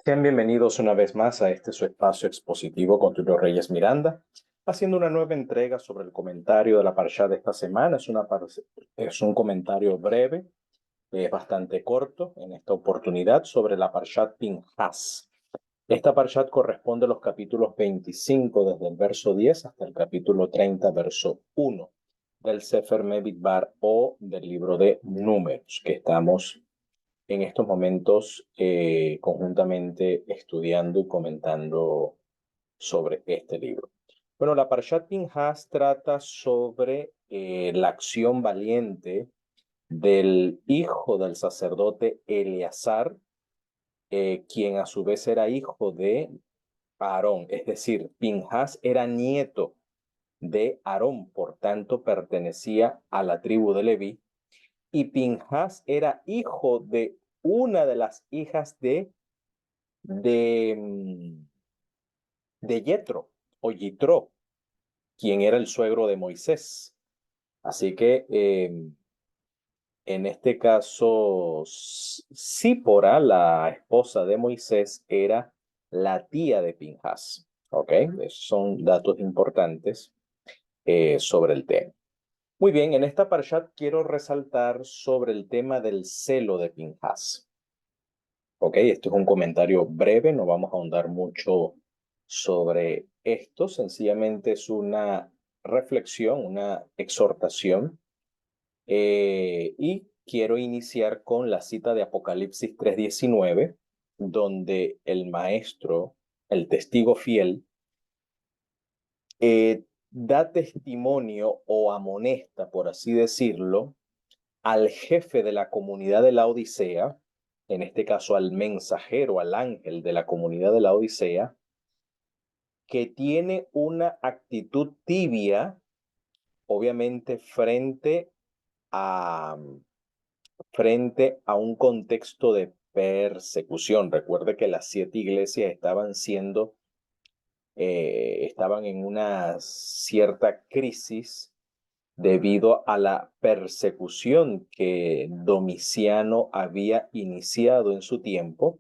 Sean bienvenidos una vez más a este su espacio expositivo con Tulio Reyes Miranda, haciendo una nueva entrega sobre el comentario de la parashá de esta semana. Es un comentario breve, bastante corto en esta oportunidad sobre la parashat Pinhas. Esta parashat corresponde a los capítulos 25 desde el verso 10 hasta el capítulo 30, verso 1 del Sefer Bamidbar o del libro de Números que estamos en estos momentos conjuntamente estudiando y comentando sobre este libro. Bueno, la Parshat Pinhas trata sobre la acción valiente del hijo del sacerdote Eleazar, quien a su vez era hijo de Aarón, es decir, Pinhas era nieto de Aarón, por tanto pertenecía a la tribu de Leví, y Pinhas era hijo de una de las hijas de, mm, de Yetro o Yitro, quien era el suegro de Moisés. Así que en este caso, Sípora, la esposa de Moisés, era la tía de Pinhas. ¿Ok? Esos son datos importantes sobre el tema. Muy bien, en esta parshat quiero resaltar sobre el tema del celo de Pinhas. Ok, esto es un comentario breve, no vamos a ahondar mucho sobre esto, sencillamente es una reflexión, una exhortación, y quiero iniciar con la cita de Apocalipsis 3:19, donde el maestro, el testigo fiel, da testimonio o amonesta, por así decirlo, al jefe de la comunidad de la Odisea, en este caso al mensajero, al ángel de la comunidad de la Odisea, que tiene una actitud tibia, obviamente a, frente a un contexto de persecución. Recuerde que las 7 iglesias estaban en una cierta crisis debido a la persecución que Domiciano había iniciado en su tiempo,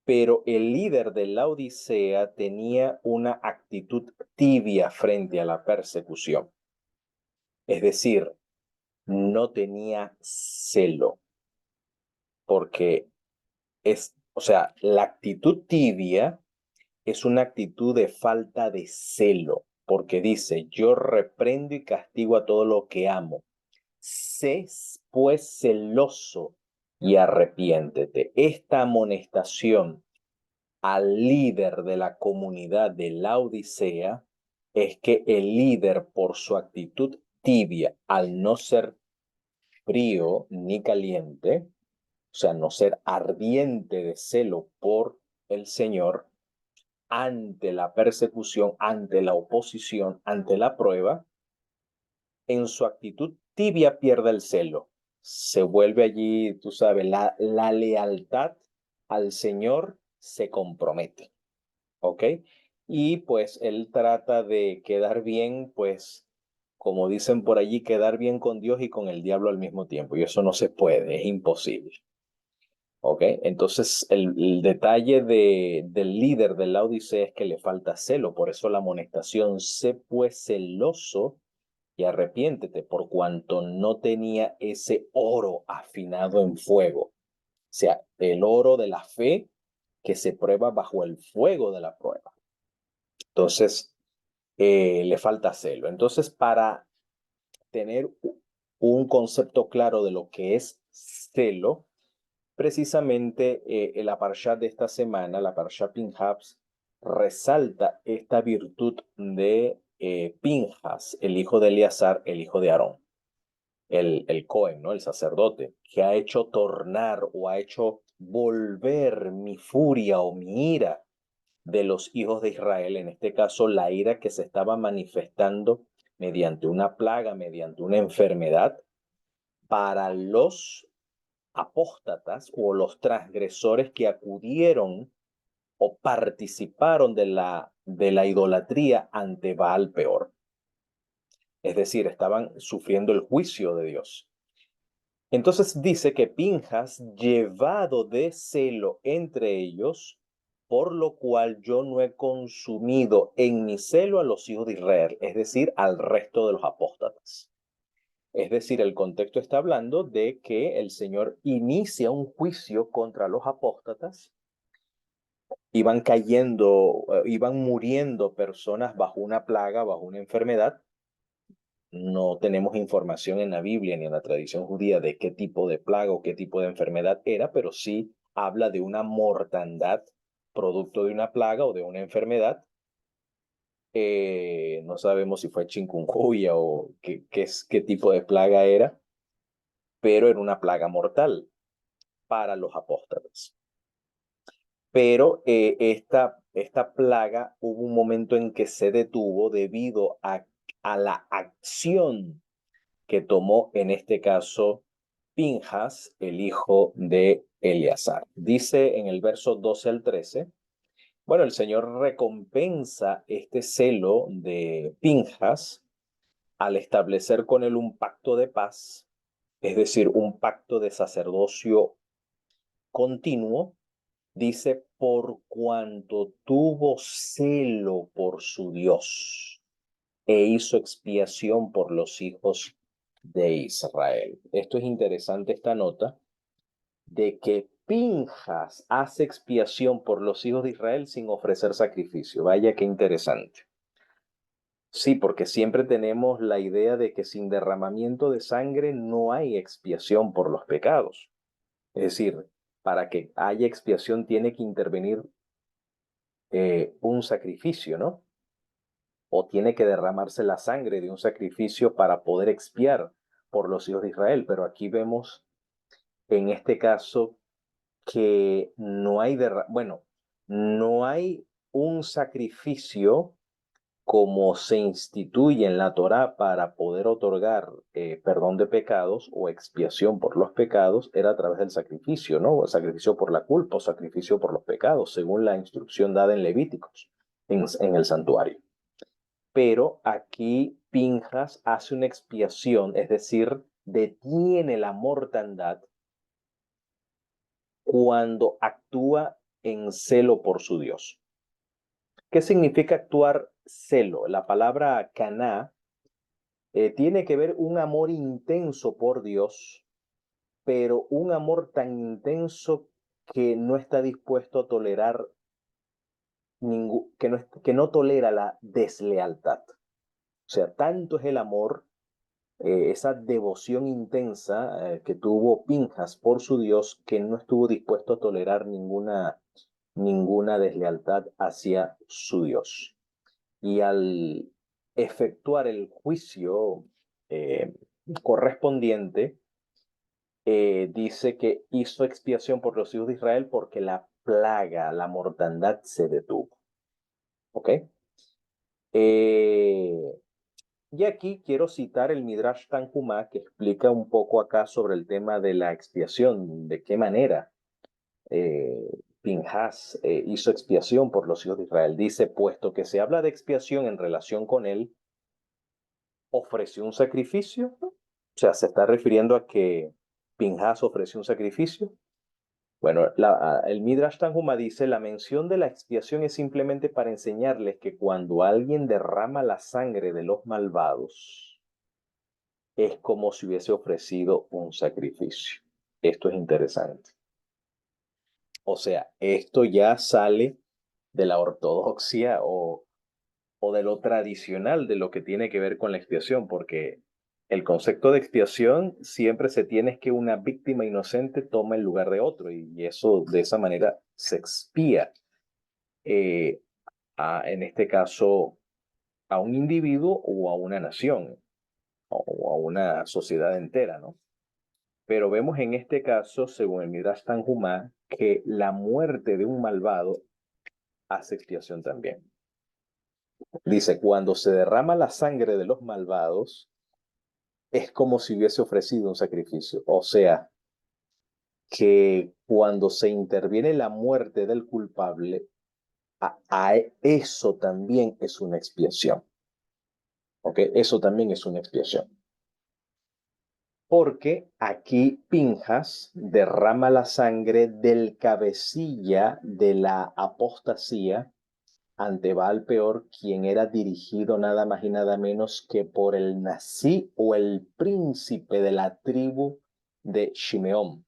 pero el líder de la Odisea tenía una actitud tibia frente a la persecución, es decir, no tenía celo, porque o sea, la actitud tibia es una actitud de falta de celo, porque dice, yo reprendo y castigo a todo lo que amo. Sé pues celoso y arrepiéntete. Esta amonestación al líder de la comunidad de la Odisea es que el líder, por su actitud tibia, al no ser frío ni caliente, o sea, no ser ardiente de celo por el Señor, ante la persecución, ante la oposición, ante la prueba, en su actitud tibia pierde el celo. Se vuelve allí, tú sabes, la lealtad al Señor se compromete. ¿Ok? Y pues él trata de quedar bien, pues, como dicen por allí, quedar bien con Dios y con el diablo al mismo tiempo. Y eso no se puede, es imposible. ¿Ok? Entonces, el detalle del líder de la Odisea es que le falta celo. Por eso la amonestación, sé pues celoso y arrepiéntete, por cuanto no tenía ese oro afinado en fuego. O sea, el oro de la fe que se prueba bajo el fuego de la prueba. Entonces, le falta celo. Entonces, para tener un concepto claro de lo que es celo, precisamente la parsha de esta semana, la parsha Pinhas, resalta esta virtud de Pinhas, el hijo de Eleazar, el hijo de Aarón, el Cohen, ¿no? El sacerdote, que ha hecho tornar o ha hecho volver mi furia o mi ira de los hijos de Israel, en este caso la ira que se estaba manifestando mediante una plaga, mediante una enfermedad, para los apóstatas o los transgresores que acudieron o participaron de la idolatría ante Baal peor. Es decir, estaban sufriendo el juicio de Dios. Entonces dice que Pinhas, llevado de celo entre ellos, por lo cual yo no he consumido en mi celo a los hijos de Israel, es decir, al resto de los apóstatas. Es decir, el contexto está hablando de que el Señor inicia un juicio contra los apóstatas. Iban cayendo, iban muriendo personas bajo una plaga, bajo una enfermedad. No tenemos información en la Biblia ni en la tradición judía de qué tipo de plaga o qué tipo de enfermedad era, pero sí habla de una mortandad producto de una plaga o de una enfermedad. No sabemos si fue chikungunya o qué tipo de plaga era, pero era una plaga mortal para los apóstoles. Pero esta plaga hubo un momento en que se detuvo debido a la acción que tomó en este caso Pinjas, el hijo de Eleazar. Dice en el verso 12 al 13, bueno, el Señor recompensa este celo de Pinjas al establecer con él un pacto de paz, es decir, un pacto de sacerdocio continuo. Dice, por cuanto tuvo celo por su Dios e hizo expiación por los hijos de Israel. Esto es interesante, esta nota, de que Pinjas hace expiación por los hijos de Israel sin ofrecer sacrificio. Vaya qué interesante. Sí, porque siempre tenemos la idea de que sin derramamiento de sangre no hay expiación por los pecados. Es decir, para que haya expiación tiene que intervenir un sacrificio, ¿no? O tiene que derramarse la sangre de un sacrificio para poder expiar por los hijos de Israel. Pero aquí vemos en este caso que no hay, bueno, no hay un sacrificio como se instituye en la Torá para poder otorgar perdón de pecados o expiación por los pecados, era a través del sacrificio, ¿no? O el sacrificio por la culpa o sacrificio por los pecados, según la instrucción dada en Levíticos, en el santuario. Pero aquí Pinjas hace una expiación, es decir, detiene la mortandad cuando actúa en celo por su Dios. ¿Qué significa actuar celo? La palabra caná tiene que ver un amor intenso por Dios, pero un amor tan intenso que no está dispuesto a tolerar que no tolera la deslealtad. O sea, tanto es el amor, esa devoción intensa que tuvo Pinjas por su Dios, que no estuvo dispuesto a tolerar ninguna deslealtad hacia su Dios. Y al efectuar el juicio eh, correspondiente, dice que hizo expiación por los hijos de Israel porque la plaga, la mortandad se detuvo. ¿Ok? Y aquí quiero citar el Midrash Tanhumá, que explica un poco acá sobre el tema de la expiación, de qué manera eh, Pinjas hizo expiación por los hijos de Israel. Dice, puesto que se habla de expiación en relación con él, ofreció un sacrificio, ¿no? O sea, se está refiriendo a que Pinjas ofreció un sacrificio. Bueno, el Midrash Tanhuma dice, la mención de la expiación es simplemente para enseñarles que cuando alguien derrama la sangre de los malvados, es como si hubiese ofrecido un sacrificio. Esto es interesante. O sea, esto ya sale de la ortodoxia o de lo tradicional de lo que tiene que ver con la expiación, porque el concepto de expiación siempre se tiene que una víctima inocente toma el lugar de otro y eso de esa manera se expía, eh, en este caso, a un individuo o a una nación o a una sociedad entera, ¿no? Pero vemos en este caso, según el Midrash Tanhumá, que la muerte de un malvado hace expiación también. Dice, cuando se derrama la sangre de los malvados, es como si hubiese ofrecido un sacrificio. O sea, que cuando se interviene la muerte del culpable, a eso también es una expiación. ¿Ok? Eso también es una expiación. porque aquí Pinjas derrama la sangre del cabecilla de la apostasía ante Baal Peor, quien era dirigido nada más y nada menos que por el Nasí o el príncipe de la tribu de Shimeón,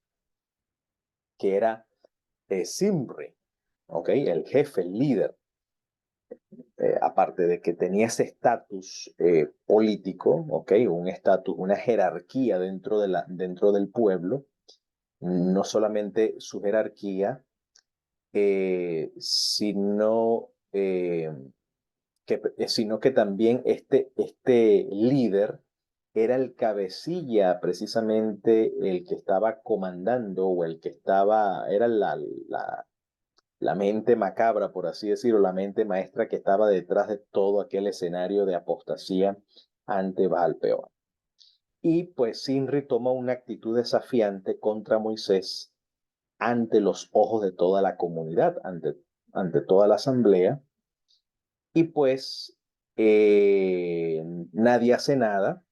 que era Zimri, ¿ok? El jefe, el líder. Aparte de que tenía ese estatus político, ¿ok? Un estatus, una jerarquía dentro del pueblo, no solamente su jerarquía, sino sino que también este líder era el cabecilla, precisamente el que estaba comandando o el que estaba, era la mente macabra, por así decirlo, la mente maestra que estaba detrás de todo aquel escenario de apostasía ante Baal Peor. Y pues Sinri toma una actitud desafiante contra Moisés ante los ojos de toda la comunidad, ante toda la asamblea, y pues nadie hace nada,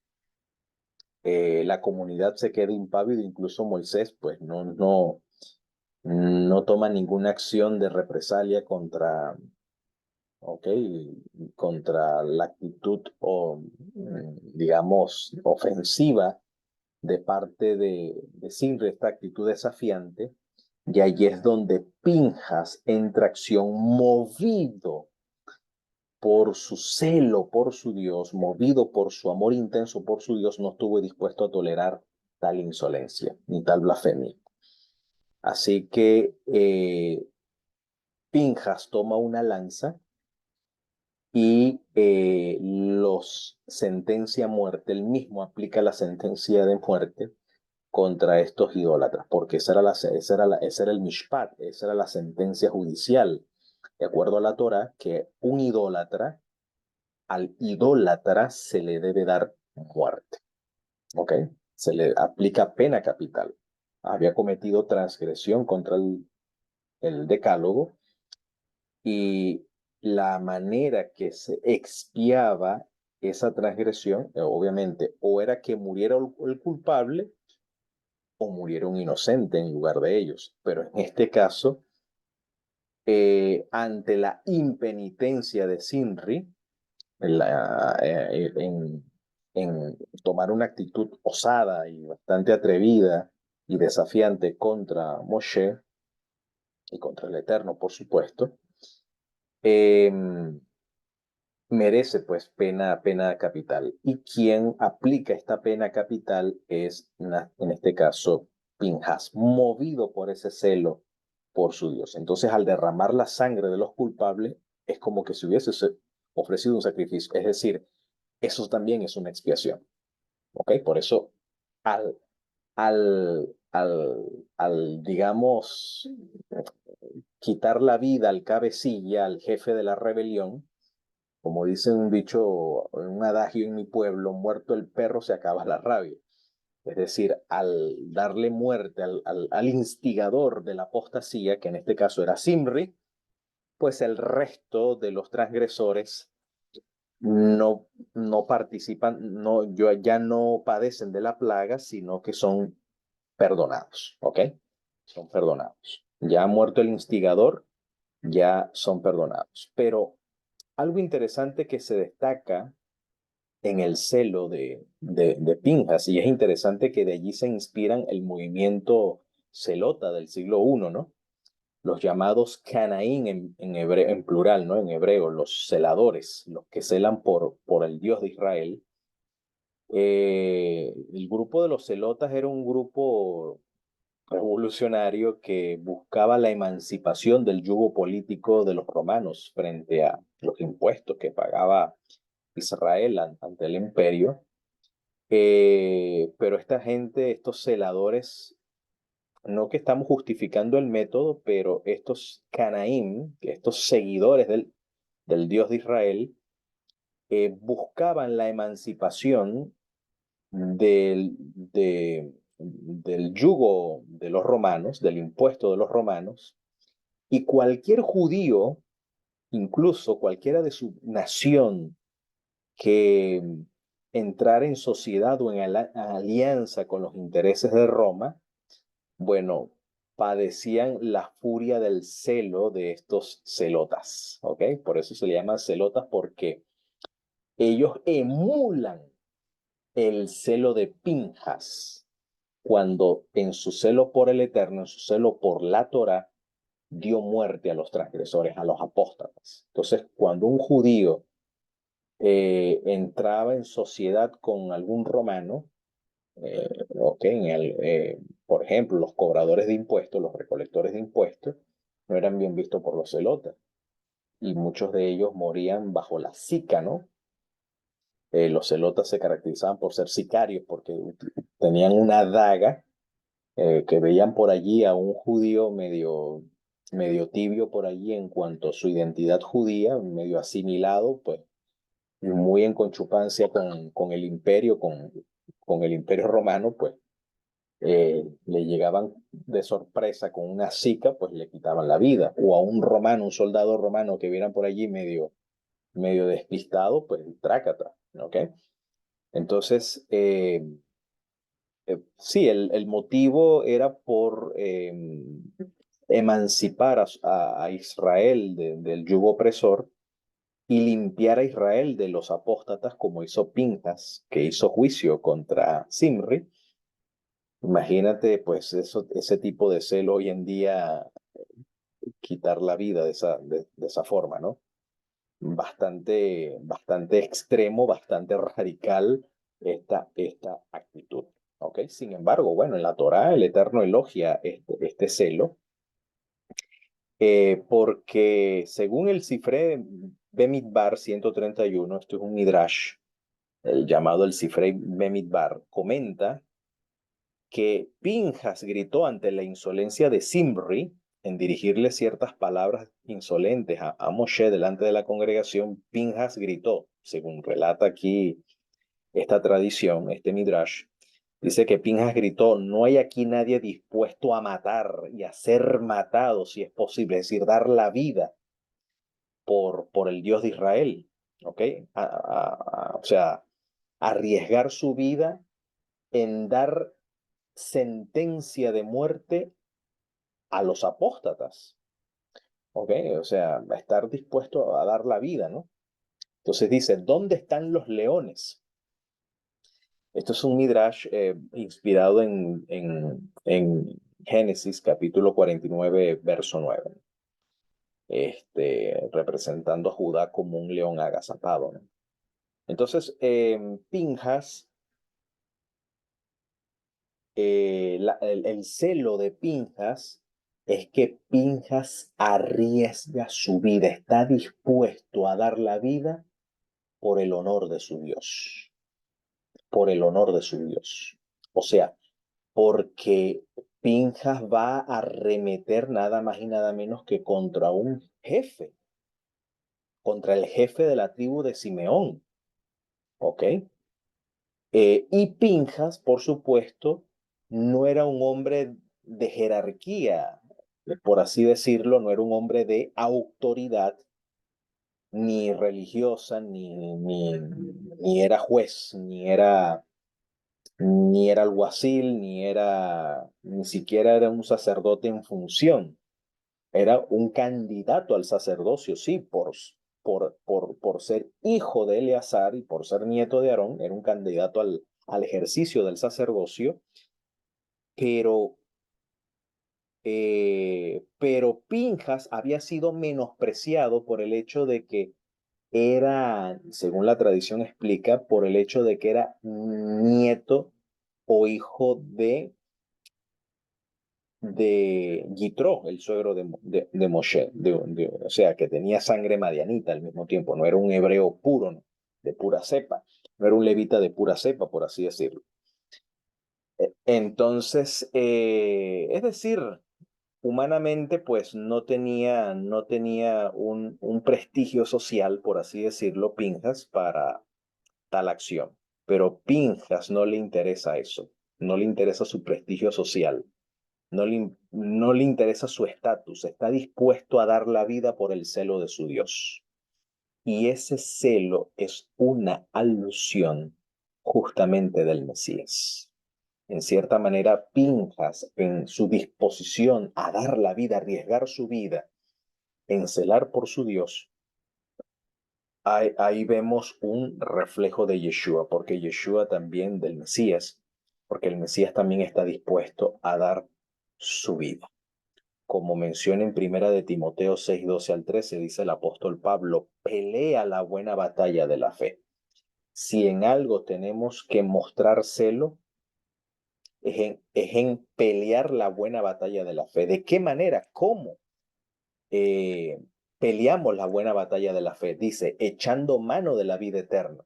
la comunidad se queda impávida, incluso Moisés pues no toma ninguna acción de represalia contra la actitud o, digamos, ofensiva de parte de Sinri, esta actitud desafiante, y allí es donde Pinjas entra a acción movido por su celo por su Dios, movido por su amor intenso por su Dios, no estuvo dispuesto a tolerar tal insolencia ni tal blasfemia. Así que Pinjas toma una lanza y los sentencia a muerte. Él mismo aplica la sentencia de muerte contra estos idólatras, porque ese era el mishpat, esa era la sentencia judicial, de acuerdo a la Torá, que al idólatra se le debe dar muerte, ¿ok? Se le aplica pena capital. Había cometido transgresión contra el decálogo y la manera que se expiaba esa transgresión, obviamente, o era que muriera el culpable o muriera un inocente en lugar de ellos. Pero en este caso, ante la impenitencia de Sinri, la, en tomar una actitud osada y bastante atrevida y desafiante contra Moshe y contra el Eterno, por supuesto, eh, merece pues pena capital. Y quien aplica esta pena capital es, en este caso, Pinjas, movido por ese celo por su Dios. Entonces, al derramar la sangre de los culpables, es como que se hubiese ofrecido un sacrificio. Es decir, eso también es una expiación. ¿Ok? Por eso, al, digamos, quitar la vida al cabecilla, al jefe de la rebelión, como dice un dicho, un adagio en mi pueblo, muerto el perro se acaba la rabia. Es decir, al darle muerte al instigador de la apostasía, que en este caso era Simri, pues el resto de los transgresores no participan, ya no padecen de la plaga, sino que son perdonados, ¿ok? Son perdonados. Ya ha muerto el instigador, ya son perdonados. Pero algo interesante que se destaca en el celo de Pinjas, y es interesante que de allí se inspiran el movimiento celota del siglo I, ¿no? Los llamados Canaín en plural, ¿no? En hebreo, los celadores, los que celan por el Dios de Israel. El grupo de los celotas era un grupo revolucionario que buscaba la emancipación del yugo político de los romanos frente a los impuestos que pagaba Israel ante el imperio. Pero esta gente, estos celadores, no que estamos justificando el método, pero estos Canaim, estos seguidores del Dios de Israel, buscaban la emancipación del yugo de los romanos, del impuesto de los romanos, y cualquier judío, incluso cualquiera de su nación, que entrar en sociedad o en alianza con los intereses de Roma, bueno, padecían la furia del celo de estos celotas, ¿ok? Por eso se le llaman celotas, porque ellos emulan el celo de Pinjas, cuando en su celo por el Eterno, en su celo por la Torá, dio muerte a los transgresores, a los apóstatas. Entonces, cuando un judío entraba en sociedad con algún romano, por ejemplo, los cobradores de impuestos, los recolectores de impuestos, no eran bien vistos por los celotas y muchos de ellos morían bajo la sica, ¿no? Los celotas se caracterizaban por ser sicarios porque tenían una daga que veían por allí a un judío medio tibio por allí en cuanto a su identidad judía, medio asimilado, pues muy en conchupancia con el imperio, con el imperio romano, pues le llegaban de sorpresa con una sica, pues le quitaban la vida. O a un romano, un soldado romano que vieran por allí medio despistado, pues trácata, ¿ok? Entonces, sí, el motivo era por emancipar a Israel del yugo opresor y limpiar a Israel de los apóstatas, como hizo Pinjas, que hizo juicio contra Simri. Imagínate, pues, ese tipo de celo hoy en día, quitar la vida de esa forma, ¿no? Bastante extremo, bastante radical esta actitud. ¿Ok? Sin embargo, bueno, en la Torá el Eterno elogia este celo, porque según el Sifré Bemidbar 131, esto es un midrash, el llamado el Sifré Bemidbar, comenta que Pinjas gritó ante la insolencia de Simri en dirigirle ciertas palabras insolentes a Moshe delante de la congregación. Pinjas gritó, según relata aquí esta tradición, este midrash, dice que Pinjas gritó: no hay aquí nadie dispuesto a matar y a ser matado si es posible, es decir, dar la vida por el Dios de Israel, ¿ok? O sea, arriesgar su vida en dar sentencia de muerte a los apóstatas, ¿ok? O sea, a estar dispuesto a dar la vida, ¿no? Entonces dice, ¿dónde están los leones? Esto es un midrash inspirado en Génesis capítulo 49, verso 9, representando a Judá como un león agazapado, ¿no? Entonces, Pinjas, el celo de Pinjas es que Pinjas arriesga su vida, está dispuesto a dar la vida por el honor de su Dios, por el honor de su Dios. O sea, porque Pinjas va a arremeter nada más y nada menos que contra un jefe, contra el jefe de la tribu de Simeón, ¿ok? Y Pinjas, por supuesto, no era un hombre de jerarquía, por así decirlo, no era un hombre de autoridad, ni religiosa, ni era juez, ni era alguacil, ni siquiera era un sacerdote en función. Era un candidato al sacerdocio, sí, por ser hijo de Eleazar y por ser nieto de Aarón, era un candidato al ejercicio del sacerdocio, pero, pero Pinjas había sido menospreciado por el hecho de que era, según la tradición explica, por el hecho de que era nieto o hijo de Yitro, el suegro de Moshe, o sea, que tenía sangre madianita al mismo tiempo, no era un hebreo puro, ¿no? De pura cepa, no era un levita de pura cepa, por así decirlo. Entonces, es decir, humanamente, pues no tenía un prestigio social, por así decirlo, Pinjas, para tal acción. Pero Pinjas no le interesa eso, no le interesa su prestigio social, no le interesa su estatus, está dispuesto a dar la vida por el celo de su Dios. Y ese celo es una alusión justamente del Mesías. En cierta manera, Pinjas, en su disposición a dar la vida, a arriesgar su vida, en celar por su Dios, ahí vemos un reflejo de Yeshua, porque Yeshua también del Mesías, porque el Mesías también está dispuesto a dar su vida. Como menciona en primera de Timoteo 6, 12 al 13, dice el apóstol Pablo, pelea la buena batalla de la fe. Si en algo tenemos que mostrar celo, es en pelear la buena batalla de la fe. ¿De qué manera? ¿Cómo? Peleamos la buena batalla de la fe. Dice, echando mano de la vida eterna,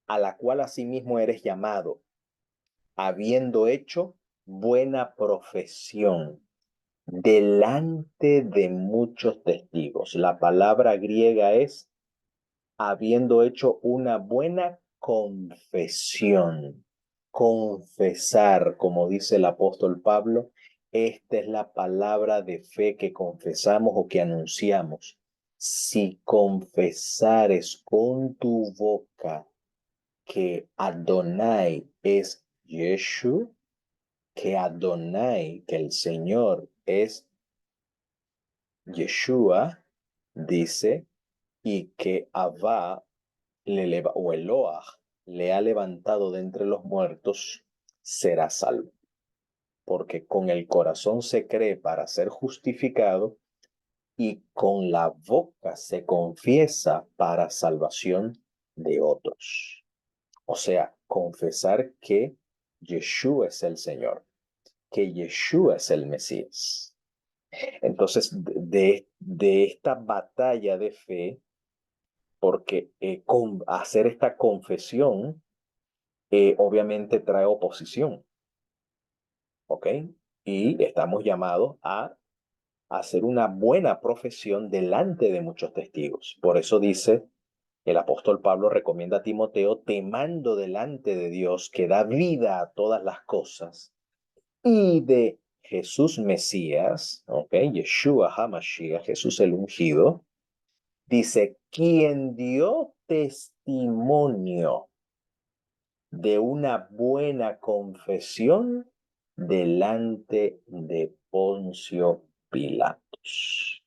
a la cual asimismo eres llamado, habiendo hecho buena profesión delante de muchos testigos. La palabra griega es habiendo hecho una buena confesión. Confesar, como dice el apóstol Pablo, esta es la palabra de fe que confesamos o que anunciamos. Si confesares con tu boca que Adonai es Yeshua, que Adonai, que el Señor es Yeshua, dice, y que Abba o Eloah le ha levantado de entre los muertos, será salvo. Porque con el corazón se cree para ser justificado y con la boca se confiesa para salvación de otros. O sea, confesar que Yeshua es el Señor, que Yeshua es el Mesías. Entonces, de esta batalla de fe, porque hacer esta confesión obviamente trae oposición, ¿ok? Y estamos llamados a hacer una buena profesión delante de muchos testigos. Por eso dice, el apóstol Pablo recomienda a Timoteo, te mando delante de Dios que da vida a todas las cosas y de Jesús Mesías, ¿ok? Yeshua HaMashiach, Jesús el ungido, dice, quien dio testimonio de una buena confesión delante de Poncio Pilatos.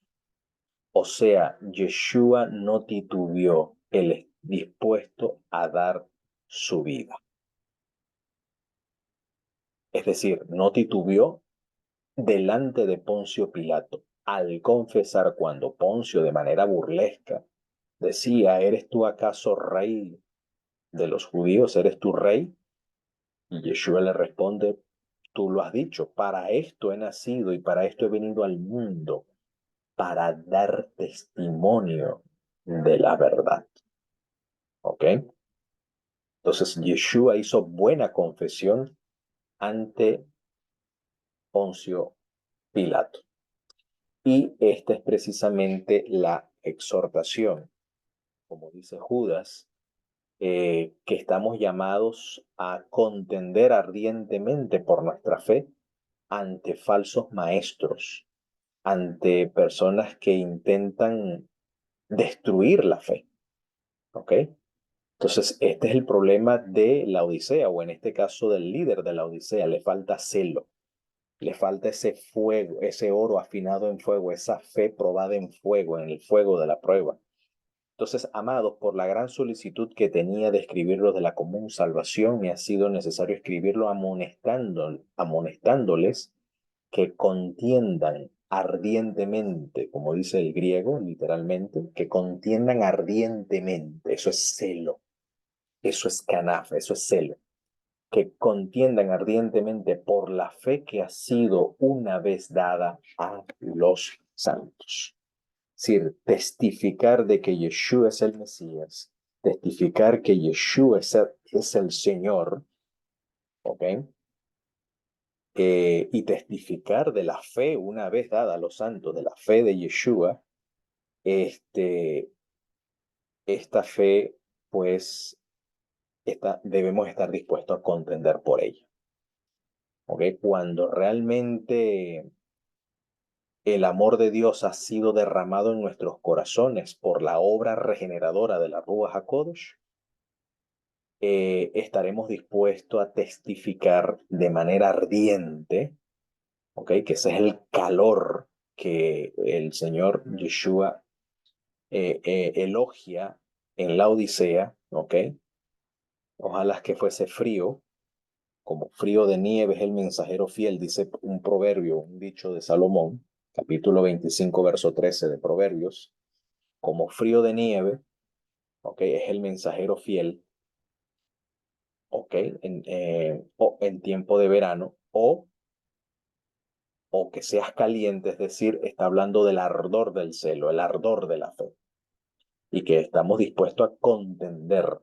O sea, Yeshua no titubeó, él es dispuesto a dar su vida. Es decir, no titubeó delante de Poncio Pilato, al confesar cuando Poncio de manera burlesca decía, ¿eres tú acaso rey de los judíos? ¿Eres tú rey? Y Yeshua le responde, tú lo has dicho, para esto he nacido y para esto he venido al mundo, para dar testimonio de la verdad. ¿Ok? Entonces Yeshua hizo buena confesión ante Poncio Pilato. Y esta es precisamente la exhortación, como dice Judas, que estamos llamados a contender ardientemente por nuestra fe ante falsos maestros, ante personas que intentan destruir la fe. ¿Ok? Entonces, este es el problema de la Odisea, o en este caso del líder de la Odisea, le falta celo, le falta ese fuego, ese oro afinado en fuego, esa fe probada en fuego, en el fuego de la prueba. Entonces, amados, por la gran solicitud que tenía de escribirlo de la común salvación, me ha sido necesario escribirlo amonestándoles que contiendan ardientemente, como dice el griego, literalmente, que contiendan ardientemente, eso es celo, eso es canaf, eso es celo, que contiendan ardientemente por la fe que ha sido una vez dada a los santos. Es decir, testificar de que Yeshua es el Mesías, testificar que Yeshua es el Señor, ¿ok? Y testificar de la fe una vez dada a los santos, de la fe de Yeshua, esta fe, pues, debemos estar dispuestos a contender por ella. ¿Ok? Cuando realmente el amor de Dios ha sido derramado en nuestros corazones por la obra regeneradora de la Ruach HaKodesh, estaremos dispuestos a testificar de manera ardiente, ¿ok? Que ese es el calor que el Señor Yeshua elogia en la Odisea, ¿ok? Ojalá que fuese frío, como frío de nieve es el mensajero fiel, dice un proverbio, un dicho de Salomón, capítulo 25, verso 13 de Proverbios, como frío de nieve, ¿ok? Es el mensajero fiel, ¿ok? O en tiempo de verano, o que seas caliente, es decir, está hablando del ardor del celo, el ardor de la fe, y que estamos dispuestos a contender,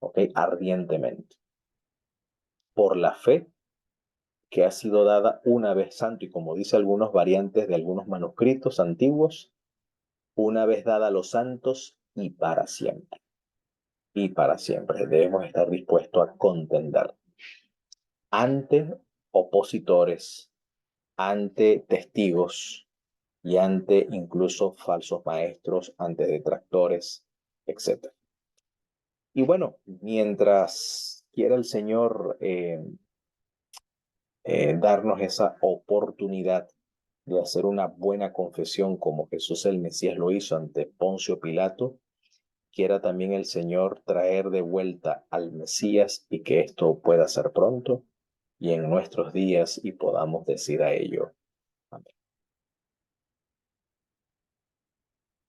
¿ok? Ardientemente por la fe que ha sido dada una vez santo, y como dice algunos variantes de algunos manuscritos antiguos, una vez dada a los santos y para siempre. Y para siempre debemos estar dispuestos a contender ante opositores, ante testigos y ante incluso falsos maestros, ante detractores, etc. Y bueno, mientras quiera el Señor darnos esa oportunidad de hacer una buena confesión como Jesús el Mesías lo hizo ante Poncio Pilato, quiera también el Señor traer de vuelta al Mesías y que esto pueda ser pronto y en nuestros días y podamos decir a ello,